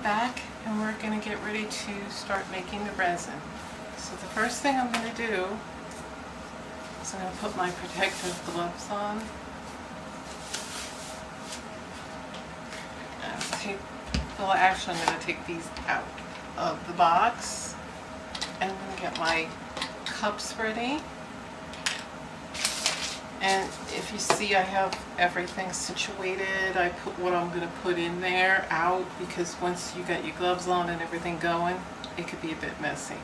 back and we're going to get ready to start making the resin. So the first thing I'm going to do is I'm going to put my protective gloves on. Well, actually I'm going to take these out of the box and I'm going to get my cups ready. And if you see, I have everything situated. I put what I'm going to put in there out because once you got your gloves on and everything going, it could be a bit messy.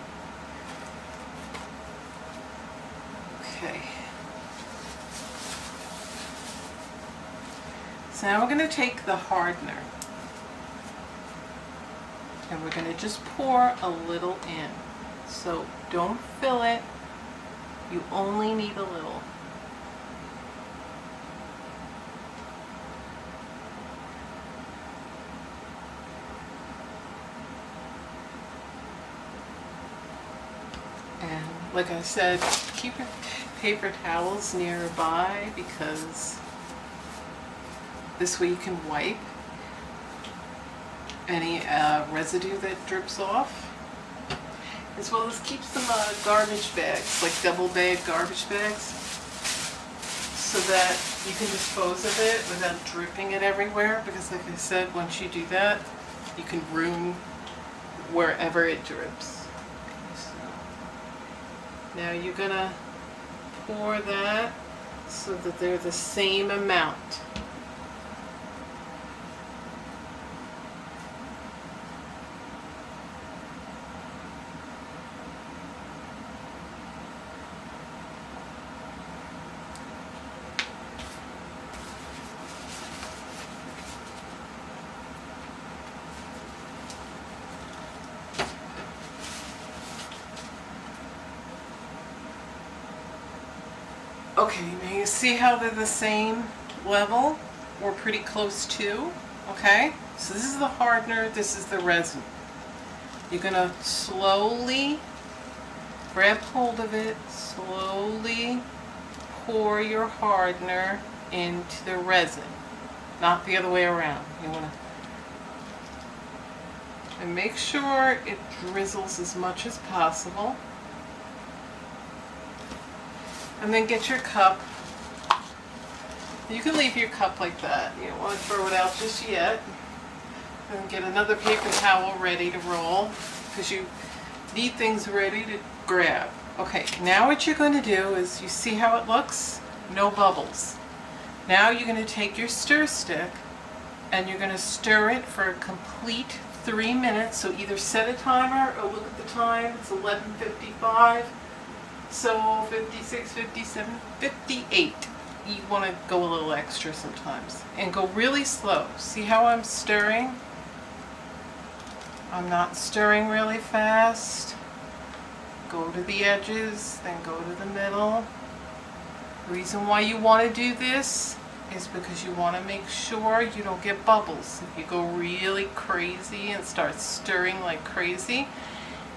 Okay. So now we're going to take the hardener and we're going to just pour a little in. So don't fill it. You only need a little. And like I said, keep your paper towels nearby because this way you can wipe any residue that drips off, as well as keep some garbage bags, like double bag garbage bags, so that you can dispose of it without dripping it everywhere, because like I said, once you do that, you can ruin wherever it drips. Now you're gonna pour that so that they're the same amount. Okay, now you see how they're the same level, or pretty close to, okay? So this is the hardener, this is the resin. You're gonna slowly grab hold of it, slowly pour your hardener into the resin, not the other way around. You wanna, and make sure it drizzles as much as possible. And then get your cup. You can leave your cup like that. You don't want to throw it out just yet. And get another paper towel ready to roll because you need things ready to grab. Okay, now what you're going to do is, you see how it looks? No bubbles. Now you're going to take your stir stick and you're going to stir it for a complete 3 minutes. So either set a timer or look at the time. It's 11:55. So 56, 57, 58. You want to go a little extra sometimes. And go really slow. See how I'm stirring? I'm not stirring really fast. Go to the edges, then go to the middle. The reason why you want to do this is because you want to make sure you don't get bubbles. If you go really crazy and start stirring like crazy,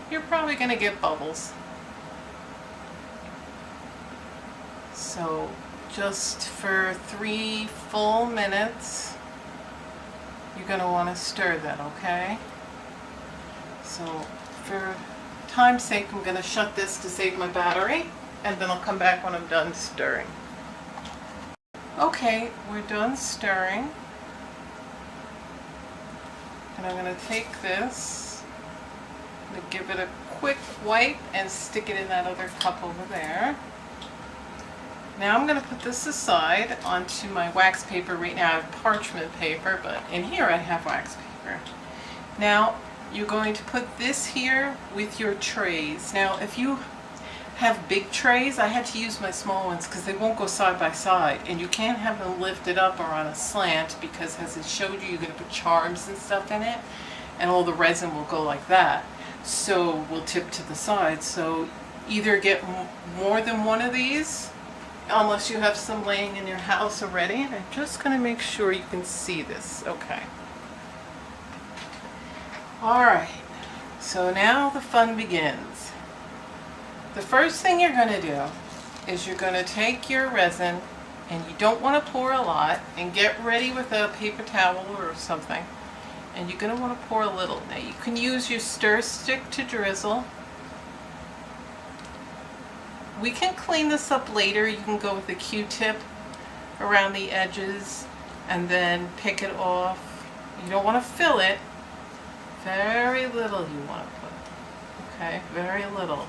you're probably going to get bubbles. So just for 3 full minutes, you're going to want to stir that, okay? So for time's sake, I'm going to shut this to save my battery, and then I'll come back when I'm done stirring. Okay, we're done stirring. And I'm going to take this, I'm going to give it a quick wipe and stick it in that other cup over there. Now I'm going to put this aside onto my wax paper. Right now I have parchment paper, but in here I have wax paper. Now you're going to put this here with your trays. Now if you have big trays, I had to use my small ones because they won't go side by side, and you can't have them lifted up or on a slant because, as it showed you, you're going to put charms and stuff in it and all the resin will go like that. So we'll tip to the side. So either get more than one of these, unless you have some laying in your house already. And I'm just going to make sure you can see this. Okay. Alright, so now the fun begins. The first thing you're going to do is you're going to take your resin, and you don't want to pour a lot, and get ready with a paper towel or something, and you're going to want to pour a little. Now you can use your stir stick to drizzle. We can clean this up later. You can go with a Q-tip around the edges and then pick it off. You don't want to fill it. Very little you want to put. Okay, very little.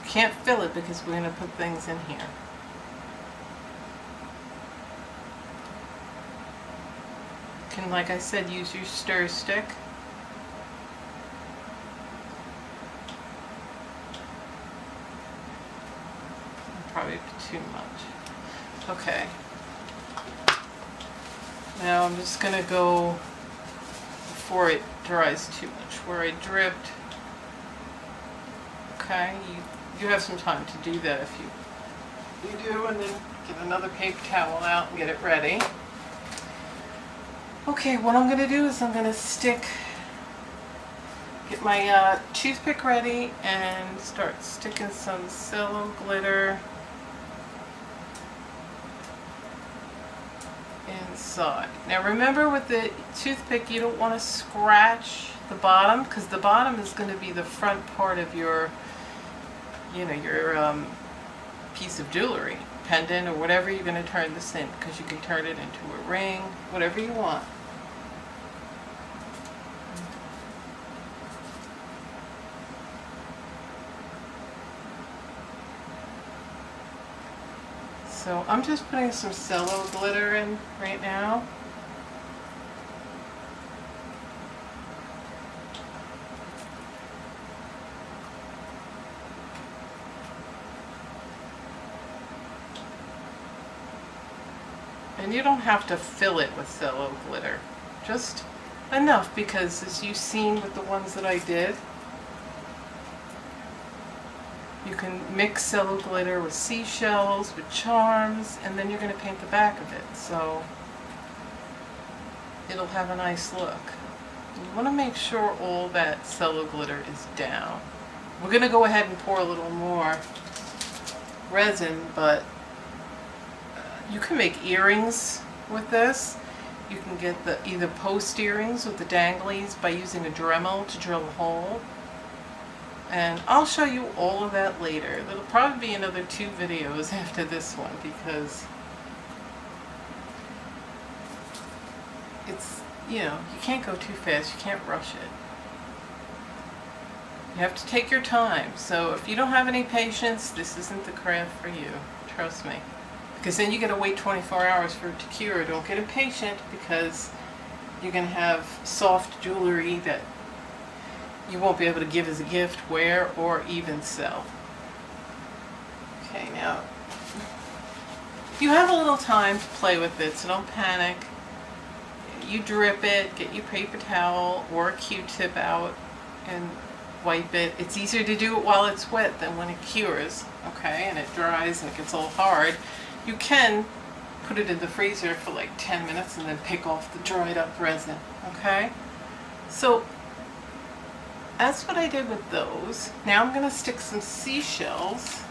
Can't fill it because we're going to put things in here. You can, like I said, use your stir stick. Probably too much. Okay. Now I'm just going to go, before it dries too much, where I dripped. Okay, you have some time to do that if you do, and then get another paper towel out and get it ready. Okay, what I'm going to do is I'm going to get my toothpick ready and start sticking some cello glitter inside. Now remember, with the toothpick you don't want to scratch the bottom, because the bottom is going to be the front part of your piece of jewelry, pendant or whatever you're going to turn this in, because you can turn it into a ring, whatever you want. So I'm just putting some cello glitter in right now. And you don't have to fill it with cello glitter, just enough, because as you've seen with the ones that I did, you can mix cello glitter with seashells, with charms, and then you're going to paint the back of it, so it'll have a nice look. You want to make sure all that cello glitter is down. We're going to go ahead and pour a little more resin, but you can make earrings with this. You can get either post earrings with the danglies by using a Dremel to drill a hole. And I'll show you all of that later. There'll probably be another 2 videos after this one, because it's, you can't go too fast. You can't rush it. You have to take your time. So if you don't have any patience, this isn't the craft for you. Trust me. Because then you got to wait 24 hours for it to cure. Don't get impatient, because you're going to have soft jewelry that you won't be able to give as a gift, wear, or even sell. Okay, now you have a little time to play with it, so don't panic. You drip it, get your paper towel or a Q-tip out and wipe it. It's easier to do it while it's wet than when it cures, okay, and it dries and it gets all hard. You can put it in the freezer for like 10 minutes and then pick off the dried up resin, okay? So that's what I did with those. Now I'm going to stick some seashells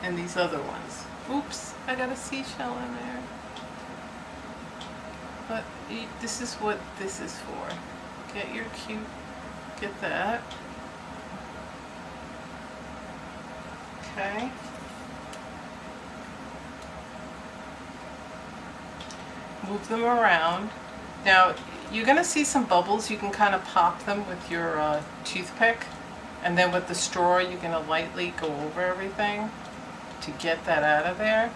and these other ones. Oops, I got a seashell in there. But this is what this is for. Get your cute, get that. Okay. Move them around. Now you're going to see some bubbles. You can kind of pop them with your toothpick, and then with the straw you're going to lightly go over everything to get that out of there.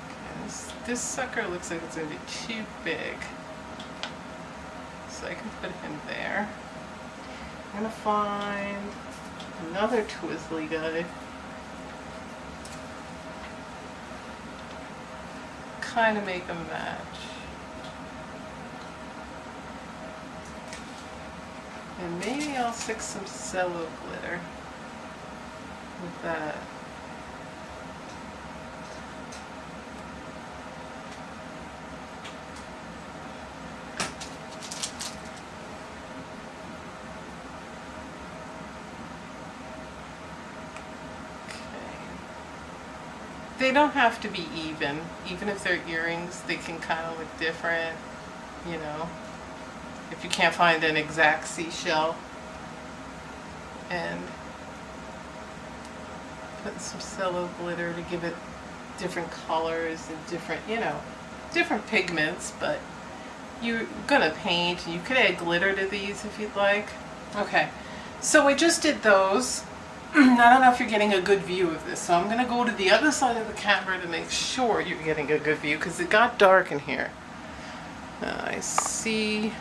Okay, this sucker looks like it's going to be too big, so I can put it in there. I'm going to find another twizzly guy. Kind of make them match. And maybe I'll stick some cello glitter with that. they don't have to be even. Even if they're earrings, they can kind of look different, you know, if you can't find an exact seashell. And put some cello glitter to give it different colors and different, you know, different pigments, but you're gonna paint. You could add glitter to these if you'd like. Okay, so we just did those. I don't know if you're getting a good view of this, so I'm gonna go to the other side of the camera to make sure you're getting a good view, because it got dark in here. I see.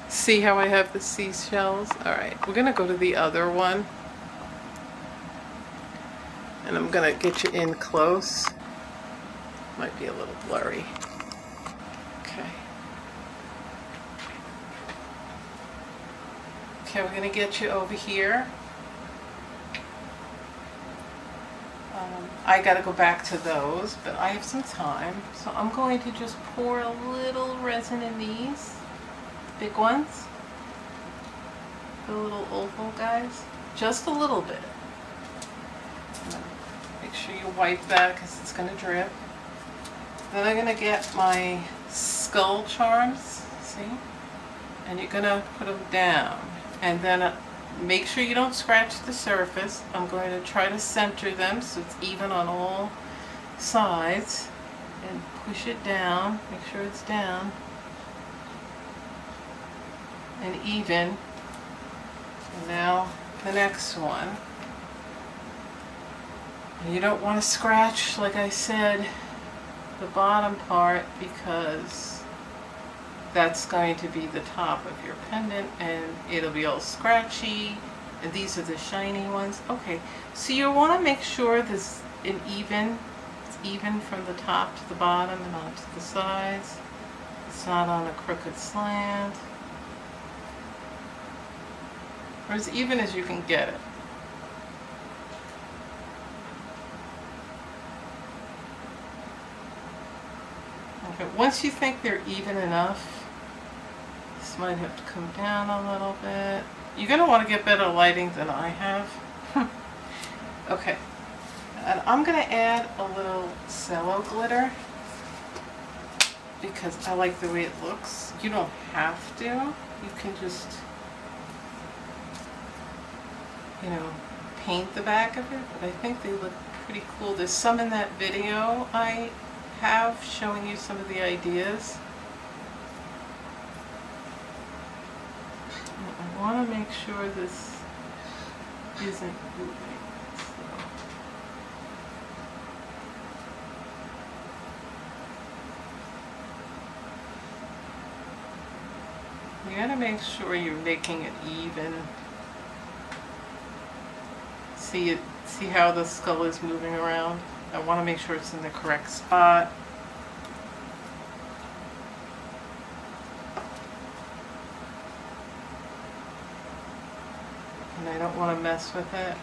See how I have the seashells? Alright, we're gonna go to the other one. And I'm gonna get you in close. Might be a little blurry. Okay. Okay, we're gonna get you over here. I gotta go back to those, but I have some time. So I'm going to just pour a little resin in these big ones. The little oval guys. Just a little bit. Make sure you wipe that because it's gonna drip. Then I'm gonna get my skull charms, see? And you're gonna put them down. And then make sure you don't scratch the surface. I'm going to try to center them so it's even on all sides. And push it down, make sure it's down. And even. And now the next one. And you don't want to scratch, like I said, the bottom part, because that's going to be the top of your pendant and it'll be all scratchy. And these are the shiny ones. Okay, so you want to make sure this it's even from the top to the bottom and onto the sides. It's not on a crooked slant. Or as even as you can get it. Okay, once you think they're even enough, this might have to come down a little bit. You're going to want to get better lighting than I have. Okay, and I'm going to add a little cello glitter because I like the way it looks. You don't have to. You can just, you know, paint the back of it, but I think they look pretty cool. There's some in that video I have showing you some of the ideas. I want to make sure this isn't moving. You gotta make sure you're making it even. See how the skull is moving around? I want to make sure it's in the correct spot. And I don't want to mess with it.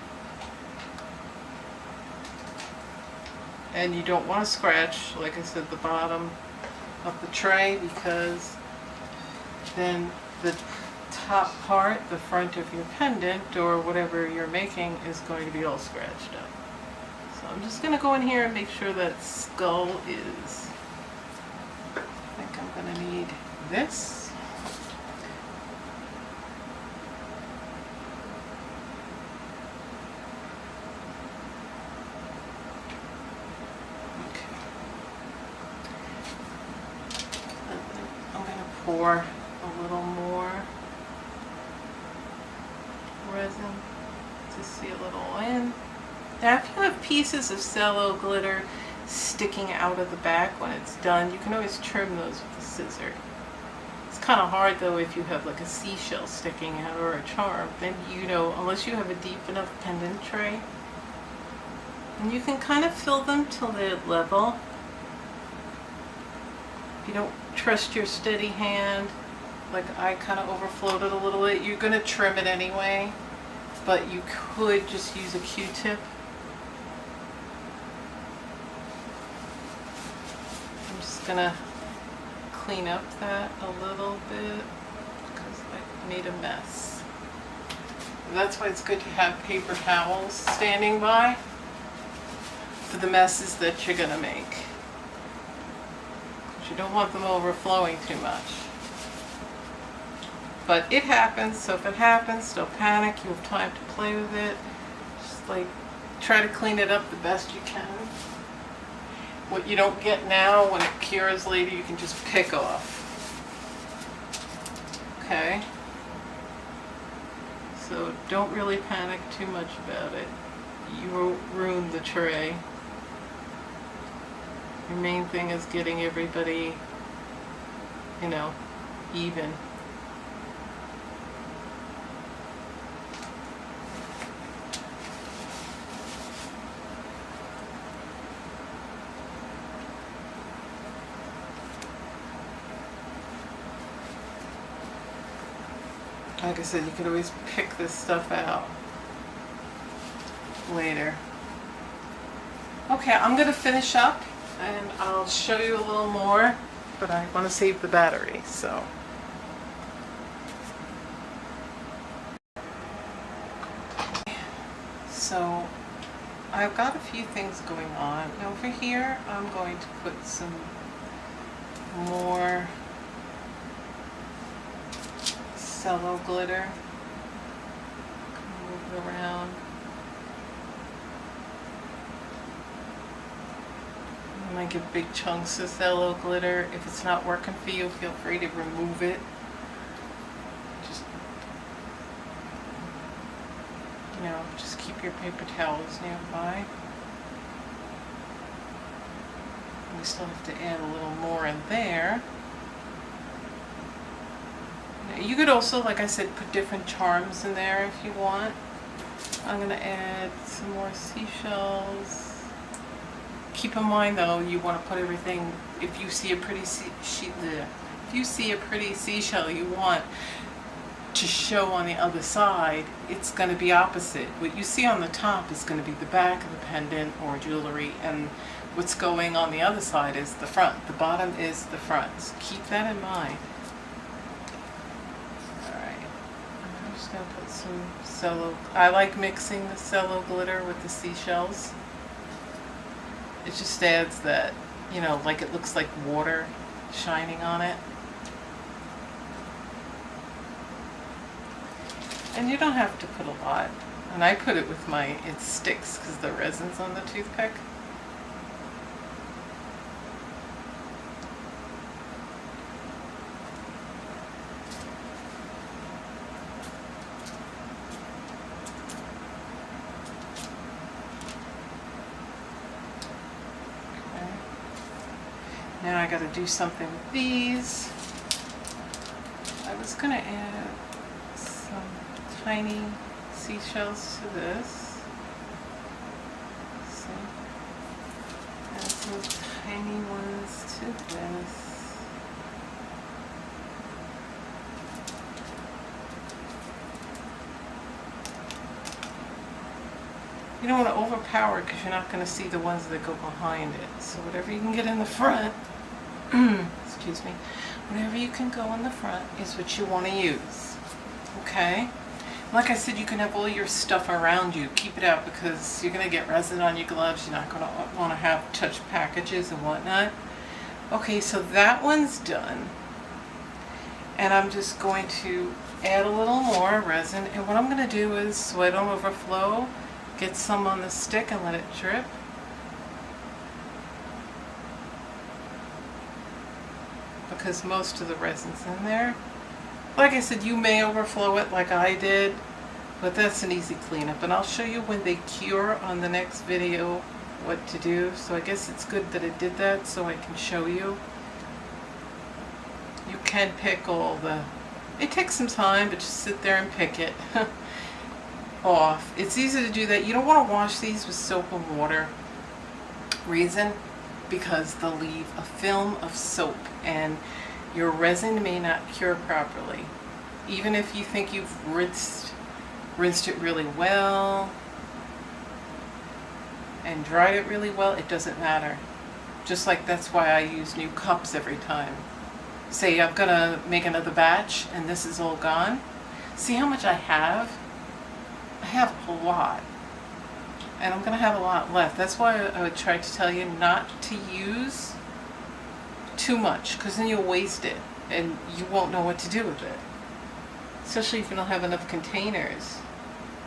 And you don't want to scratch, like I said, the bottom of the tray, because then the top part, the front of your pendant or whatever you're making, is going to be all scratched up. So I'm just going to go in here and make sure that skull is. I think I'm going to need this. Okay. And then I'm going to pour a little more resin to seal it all in. Now if you have pieces of cello glitter sticking out of the back when it's done, you can always trim those with a scissor. It's kind of hard though if you have like a seashell sticking out or a charm. Then, you know, unless you have a deep enough pendant tray. And you can kind of fill them till they're level. If you don't trust your steady hand, like I kind of overflowed it a little bit, you're going to trim it anyway. But you could just use a Q-tip. I'm just going to clean up that a little bit because I made a mess. That's why it's good to have paper towels standing by for the messes that you're gonna make. 'Cause you don't want them overflowing too much. But it happens, so if it happens, don't panic. You have time to play with it. Just like try to clean it up the best you can. What you don't get now, when it cures later, you can just pick off. Okay? So don't really panic too much about it. You won't ruin the tray. Your main thing is getting everybody, you know, even. Like I said, you can always pick this stuff out later. Okay, I'm going to finish up and I'll show you a little more, but I want to save the battery, so. So, I've got a few things going on. Over here, I'm going to put some more cello glitter. Move it around. You might get big chunks of cello glitter. If it's not working for you, feel free to remove it. Just, you know, just keep your paper towels nearby. We still have to add a little more in there. You could also, like I said, put different charms in there if you want. I'm going to add some more seashells. Keep in mind though, you want to put everything, if you see a pretty seashell you want to show on the other side, it's going to be opposite. What you see on the top is going to be the back of the pendant or jewelry, and what's going on the other side is the front. The bottom is the front. So keep that in mind. I'm just going to put some cello. I like mixing the cello glitter with the seashells. It just adds that, you know, like it looks like water shining on it. And you don't have to put a lot. And I put it with my, it sticks because the resin's on the toothpick. Now I got to do something with these. I was going to add some tiny seashells to this. See? Add some tiny ones to this. You don't want to overpower it because you're not going to see the ones that go behind it. So whatever you can get in the front, excuse me, whatever you can go in the front is what you want to use. Okay? Like I said, you can have all your stuff around you. Keep it out because you're going to get resin on your gloves. You're not going to want to have touch packages and whatnot. Okay, so that one's done. And I'm just going to add a little more resin. And what I'm going to do is, so I don't overflow, get some on the stick and let it drip. Because most of the resin's in there. Like I said, you may overflow it like I did, but that's an easy cleanup. And I'll show you when they cure on the next video what to do. So I guess it's good that it did that so I can show you. You can pick all the, it takes some time, but just sit there and pick it off. It's easy to do that. You don't want to wash these with soap and water. Reason? Because they'll leave a film of soap and your resin may not cure properly. Even if you think you've rinsed it really well and dried it really well, it doesn't matter. Just like that's why I use new cups every time. Say I'm gonna make another batch and this is all gone. See how much I have? I have a lot. And I'm going to have a lot left. That's why I would try to tell you not to use too much, because then you'll waste it and you won't know what to do with it. Especially if you don't have enough containers.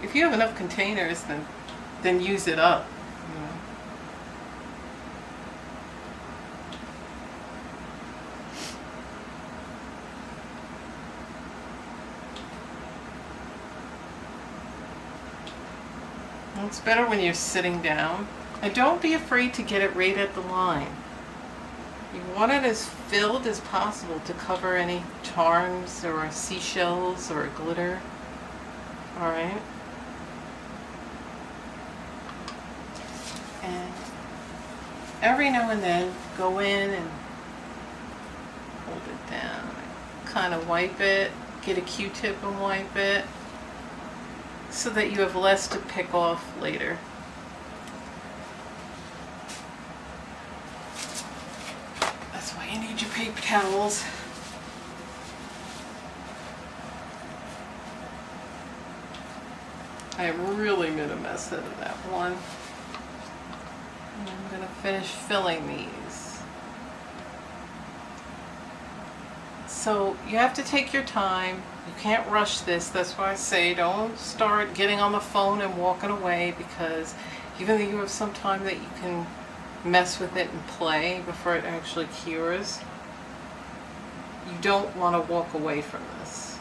If you have enough containers, then use it up. You know? It's better when you're sitting down. And don't be afraid to get it right at the line. You want it as filled as possible to cover any charms or seashells or glitter. Alright? And every now and then go in and hold it down. Kind of wipe it. Get a Q-tip and wipe it, so that you have less to pick off later. That's why you need your paper towels. I really made a mess out of that one. And I'm going to finish filling these. So you have to take your time. You can't rush this. That's why I say don't start getting on the phone and walking away, because even though you have some time that you can mess with it and play before it actually cures, you don't want to walk away from this.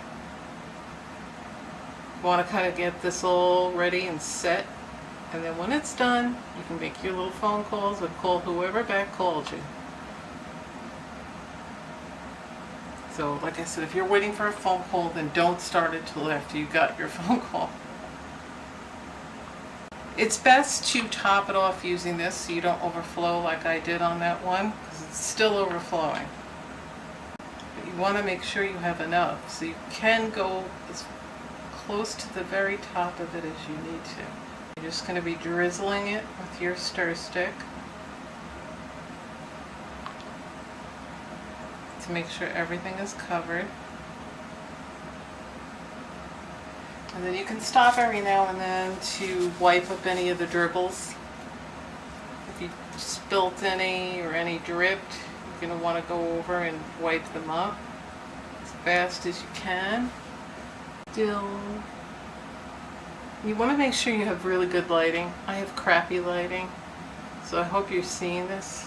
You want to kind of get this all ready and set, and then when it's done, you can make your little phone calls or call whoever back called you. So, like I said, if you're waiting for a phone call, then don't start it till after you got your phone call. It's best to top it off using this so you don't overflow like I did on that one, because it's still overflowing. But you want to make sure you have enough, so you can go as close to the very top of it as you need to. You're just going to be drizzling it with your stir stick to make sure everything is covered. And then you can stop every now and then to wipe up any of the dribbles. If you spilt any or any dripped, you're going to want to go over and wipe them up as fast as you can. Still, you want to make sure you have really good lighting. I have crappy lighting, so I hope you're seeing this.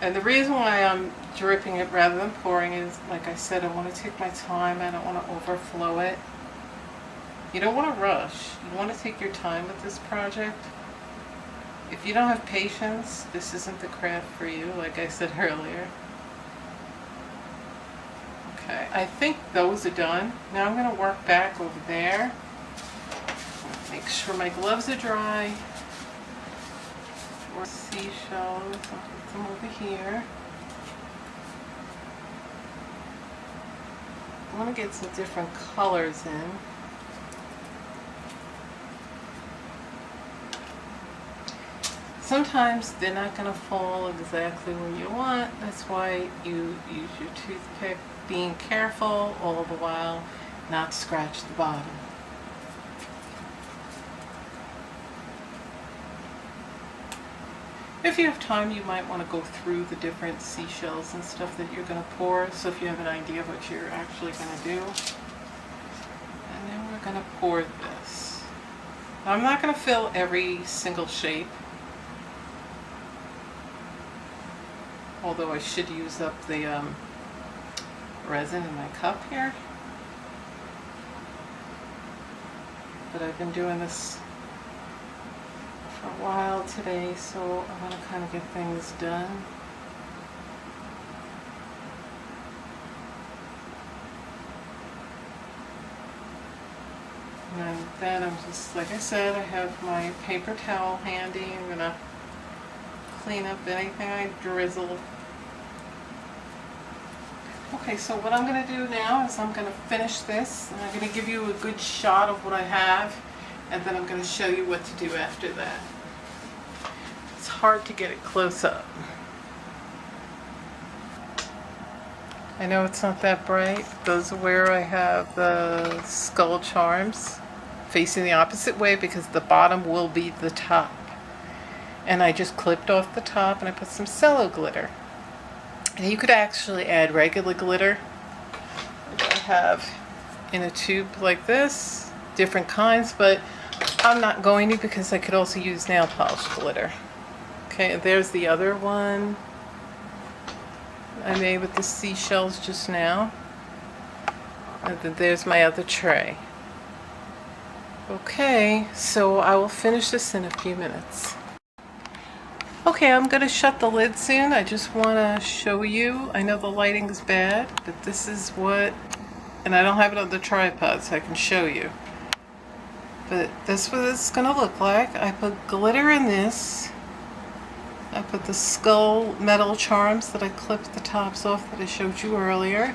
And the reason why I'm dripping it rather than pouring is, like I said, I want to take my time. I don't want to overflow it. You don't want to rush. You want to take your time with this project. If you don't have patience, this isn't the craft for you, like I said earlier. Okay, I think those are done. Now I'm going to work back over there. Make sure my gloves are dry. Or seashells, I'll put them over here. I want to get some different colors in. Sometimes they're not going to fall exactly where you want. That's why you use your toothpick, being careful all the while not to scratch the bottom. If you have time, you might want to go through the different seashells and stuff that you're going to pour, so if you have an idea of what you're actually going to do. And then we're going to pour this. Now, I'm not going to fill every single shape, although I should use up the resin in my cup here. But I've been doing this for a while today, so I want to kind of get things done. And then I'm just, like I said, I have my paper towel handy. I'm going to clean up anything I drizzle. Okay, so what I'm going to do now is I'm going to finish this, and I'm going to give you a good shot of what I have, and then I'm going to show you what to do after that. It's hard to get it close up. I know it's not that bright. Those are where I have the skull charms facing the opposite way because the bottom will be the top. And I just clipped off the top and I put some cello glitter. And you could actually add regular glitter. I have in a tube like this, different kinds, but I'm not going to because I could also use nail polish glitter. Okay, there's the other one I made with the seashells just now. And then there's my other tray. Okay, so I will finish this in a few minutes. Okay, I'm going to shut the lid soon. I just want to show you. I know the lighting is bad, but this is what, and I don't have it on the tripod so I can show you. But this is what it's going to look like. I put glitter in this. I put the skull metal charms that I clipped the tops off that I showed you earlier.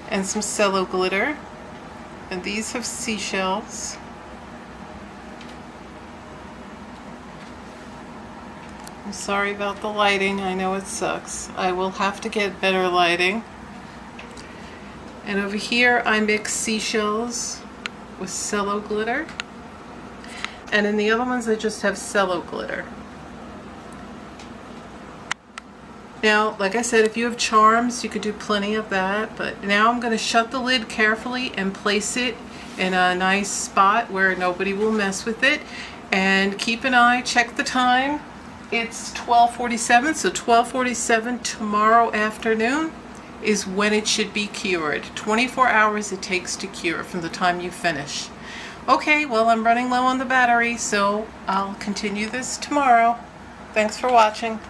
And some cello glitter. And these have seashells. I'm sorry about the lighting, I know it sucks. I will have to get better lighting. And over here I mix seashells with cello glitter. And in the other ones I just have cello glitter. Now, like I said, if you have charms, you could do plenty of that, but now I'm going to shut the lid carefully and place it in a nice spot where nobody will mess with it. And keep an eye, check the time. It's 12:47, so 12:47 tomorrow afternoon is when it should be cured. 24 hours it takes to cure from the time you finish. Okay, well, I'm running low on the battery, so I'll continue this tomorrow. Thanks for watching.